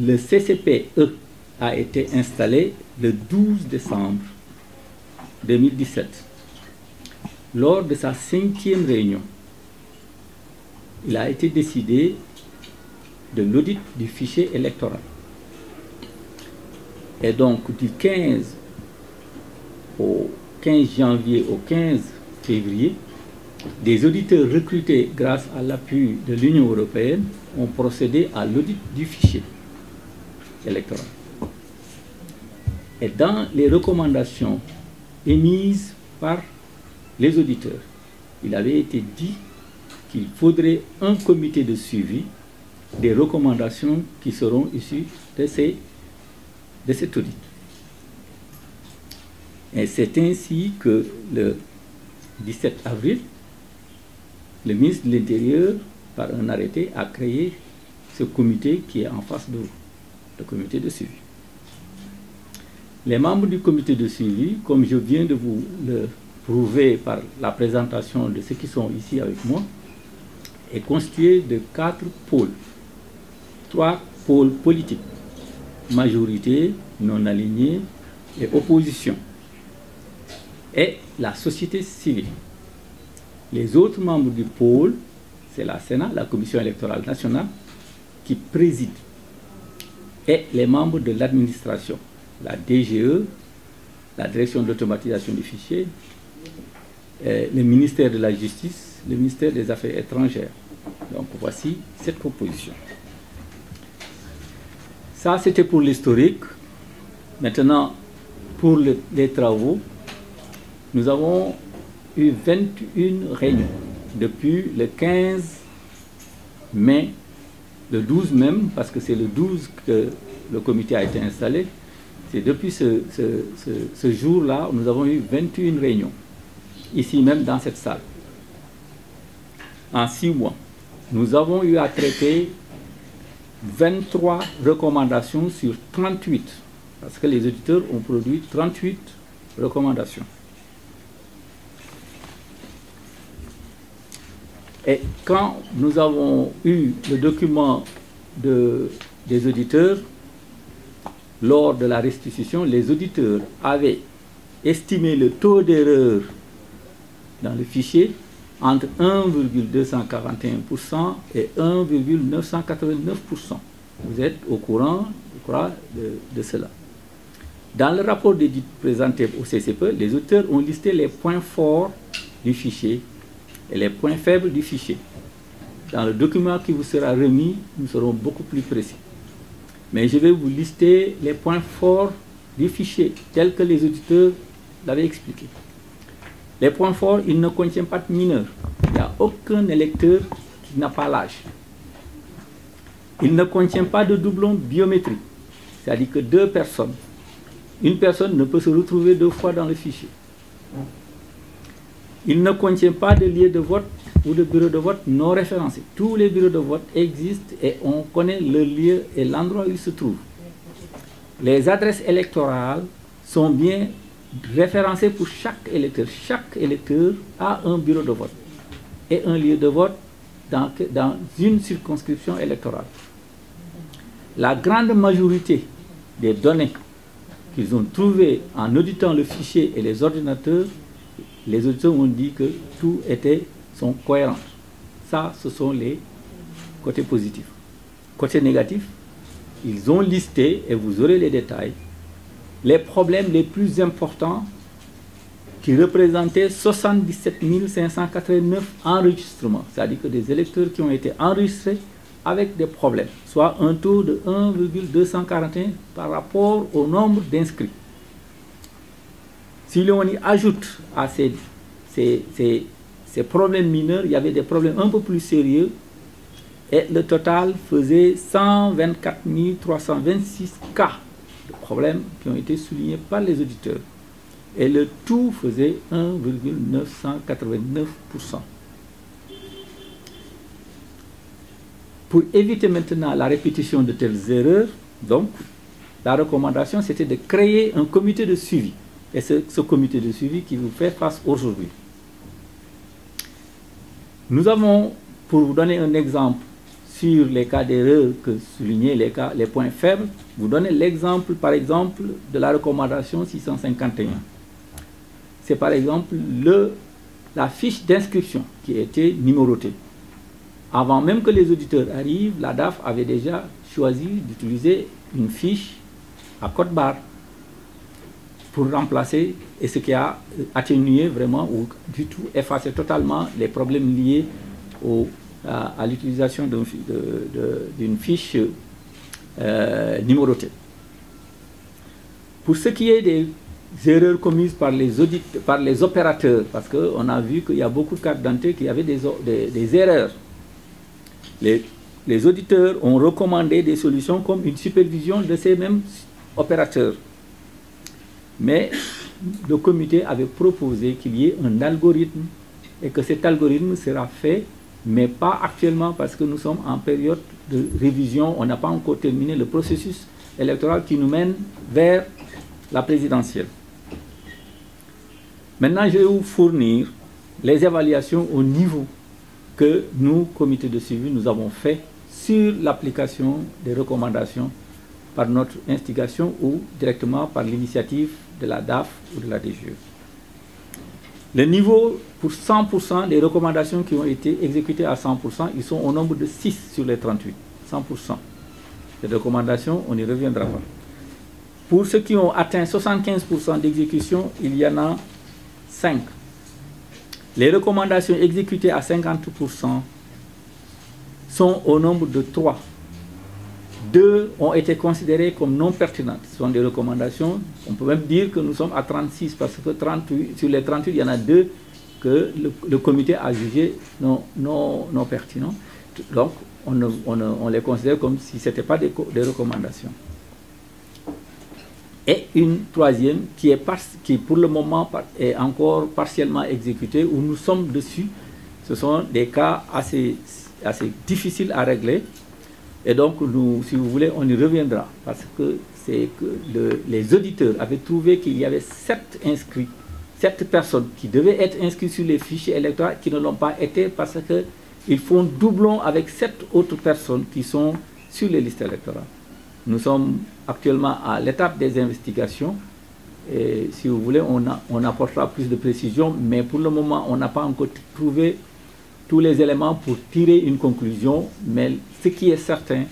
le CCPE a été installé le 12 décembre 2017. Lors de sa 5e réunion, il a été décidé de l'audit du fichier électoral. Et donc, du 15 janvier au 15 février, des auditeurs recrutés grâce à l'appui de l'Union européenne ont procédé à l'audit du fichier électoral. Et dans les recommandations émises par les auditeurs, il avait été dit qu'il faudrait un comité de suivi des recommandations qui seront issues de cet audit. Et c'est ainsi que le 17 avril, le ministre de l'Intérieur, par un arrêté, a créé ce comité qui est en face de vous, le comité de suivi. Les membres du comité de suivi, comme je viens de vous le prouver par la présentation de ceux qui sont ici avec moi, est constitué de 4 pôles. 3 pôles politiques: majorité, non alignée et opposition. Et la société civile. Les autres membres du pôle, c'est la Sénat, la Commission électorale nationale, qui préside. Et les membres de l'administration, la DGE, la Direction de l'automatisation du fichier, le ministère de la Justice, le ministère des Affaires étrangères. Donc voici cette proposition. Ça, c'était pour l'historique. Maintenant, pour les travaux, nous avons eu 21 réunions depuis le 15 mai, le 12 même, parce que c'est le 12 que le comité a été installé. C'est depuis ce jour-là, nous avons eu 21 réunions, ici même dans cette salle. En 6 mois, nous avons eu à traiter 23 recommandations sur 38, parce que les auditeurs ont produit 38 recommandations. Et quand nous avons eu le document des auditeurs, lors de la restitution, les auditeurs avaient estimé le taux d'erreur dans le fichier entre 1,241% et 1,989%. Vous êtes au courant, je crois, de cela. Dans le rapport d'édit présenté au CCPE, les auteurs ont listé les points forts du fichier et les points faibles du fichier. Dans le document qui vous sera remis, nous serons beaucoup plus précis. Mais je vais vous lister les points forts du fichier, tels que les auditeurs l'avaient expliqué. Les points forts, ils ne contiennent pas de mineurs. Il n'y a aucun électeur qui n'a pas l'âge. Il ne contient pas de doublon biométrique, c'est-à-dire que 2 personnes. Une personne ne peut se retrouver 2 fois dans le fichier. Il ne contient pas de lieu de vote ou de bureau de vote non référencé. Tous les bureaux de vote existent et on connaît le lieu et l'endroit où ils se trouvent. Les adresses électorales sont bien référencées pour chaque électeur. Chaque électeur a un bureau de vote et un lieu de vote dans une circonscription électorale. La grande majorité des données qu'ils ont trouvées en auditant le fichier et les ordinateurs, les auditeurs ont dit que tout sont cohérents. Ça, ce sont les côtés positifs. Côté négatif, ils ont listé, et vous aurez les détails, les problèmes les plus importants qui représentaient 77 589 enregistrements, c'est-à-dire que des électeurs qui ont été enregistrés avec des problèmes, soit un taux de 1,241 par rapport au nombre d'inscrits. Si l'on y ajoute à ces problèmes mineurs, il y avait des problèmes un peu plus sérieux, et le total faisait 124 326 cas de problèmes qui ont été soulignés par les auditeurs. Et le tout faisait 1,989%. Pour éviter maintenant la répétition de telles erreurs, donc, la recommandation, c'était de créer un comité de suivi. Et c'est ce comité de suivi qui vous fait face aujourd'hui. Nous avons, pour vous donner un exemple sur les cas d'erreur que souligner les points faibles, vous donnez l'exemple, par exemple, de la recommandation 651. C'est par exemple la fiche d'inscription qui a été numérotée. Avant même que les auditeurs arrivent, la DAF avait déjà choisi d'utiliser une fiche à code barre pour remplacer, et ce qui a atténué vraiment ou du tout effacé totalement les problèmes liés à l'utilisation d'une fiche numérotée. Pour ce qui est des erreurs commises par les opérateurs, parce qu'on a vu qu'il y a beaucoup de cartes d'identité qui avaient des erreurs, les auditeurs ont recommandé des solutions comme une supervision de ces mêmes opérateurs. Mais le comité avait proposé qu'il y ait un algorithme et que cet algorithme sera fait, mais pas actuellement parce que nous sommes en période de révision, on n'a pas encore terminé le processus électoral qui nous mène vers la présidentielle. Maintenant, je vais vous fournir les évaluations au niveau que nous, comité de suivi, nous avons fait sur l'application des recommandations par notre instigation ou directement par l'initiative de la DAF ou de la DGE. Le niveau pour 100% des recommandations qui ont été exécutées à 100%, ils sont au nombre de 6 sur les 38. 100%. Les recommandations, on n'y reviendra pas. Pour ceux qui ont atteint 75% d'exécution, il y en a 5. Les recommandations exécutées à 50% sont au nombre de 3. 2 ont été considérées comme non pertinentes. Ce sont des recommandations. On peut même dire que nous sommes à 36 parce que 38, sur les 38, il y en a 2 que le comité a jugé non pertinents. Donc, on les considère comme si ce n'était pas des recommandations. Et une troisième qui pour le moment est encore partiellement exécutée, où nous sommes dessus. Ce sont des cas assez difficiles à régler. Et donc, nous, si vous voulez, on y reviendra. Parce que c'est que les auditeurs avaient trouvé qu'il y avait 7 inscrits, 7 personnes qui devaient être inscrites sur les fichiers électoraux qui ne l'ont pas été parce qu'ils font doublon avec 7 autres personnes qui sont sur les listes électorales. Nous sommes actuellement à l'étape des investigations. Et si vous voulez, on apportera plus de précision. Mais pour le moment, on n'a pas encore trouvé tous les éléments pour tirer une conclusion, mais ce qui est certain,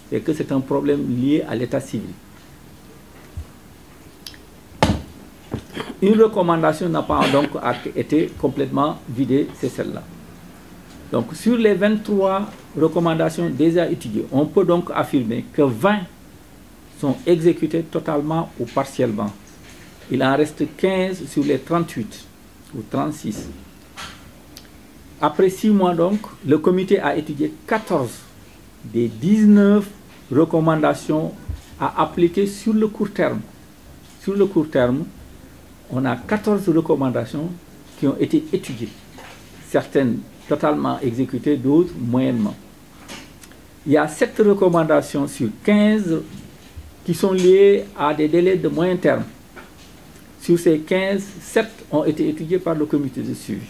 c'est que c'est un problème lié à l'état civil. Une recommandation n'a pas donc été complètement vidée, c'est celle-là. Donc sur les 23 recommandations déjà étudiées, on peut donc affirmer que 20 sont exécutées totalement ou partiellement. Il en reste 15 sur les 38 ou 36. Après 6 mois donc, le comité a étudié 14 des 19 recommandations à appliquer sur le court terme. Sur le court terme, on a 14 recommandations qui ont été étudiées. Certaines totalement exécutées, d'autres moyennement. Il y a 7 recommandations sur 15 qui sont liées à des délais de moyen terme. Sur ces 15, 7 ont été étudiées par le comité de suivi.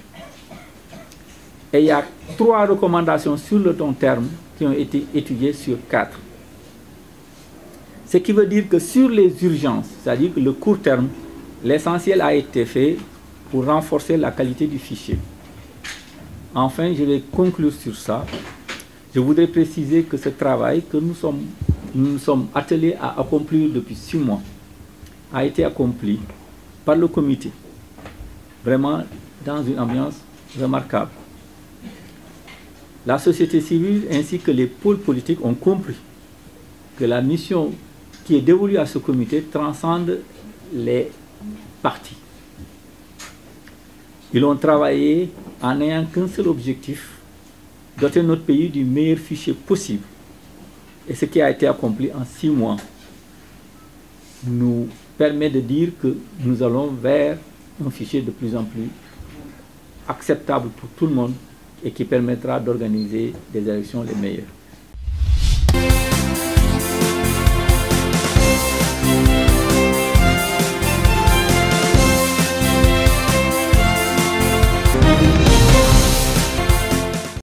Et il y a 3 recommandations sur le long terme qui ont été étudiées sur 4. Ce qui veut dire que sur les urgences, c'est-à-dire que le court terme, l'essentiel a été fait pour renforcer la qualité du fichier. Enfin, je vais conclure sur ça. Je voudrais préciser que ce travail que nous sommes attelés à accomplir depuis 6 mois a été accompli par le comité, vraiment dans une ambiance remarquable. La société civile ainsi que les pôles politiques ont compris que la mission qui est dévolue à ce comité transcende les partis. Ils ont travaillé en n'ayant qu'un seul objectif, doter notre pays du meilleur fichier possible. Et ce qui a été accompli en 6 mois nous permet de dire que nous allons vers un fichier de plus en plus acceptable pour tout le monde et qui permettra d'organiser des élections les meilleures.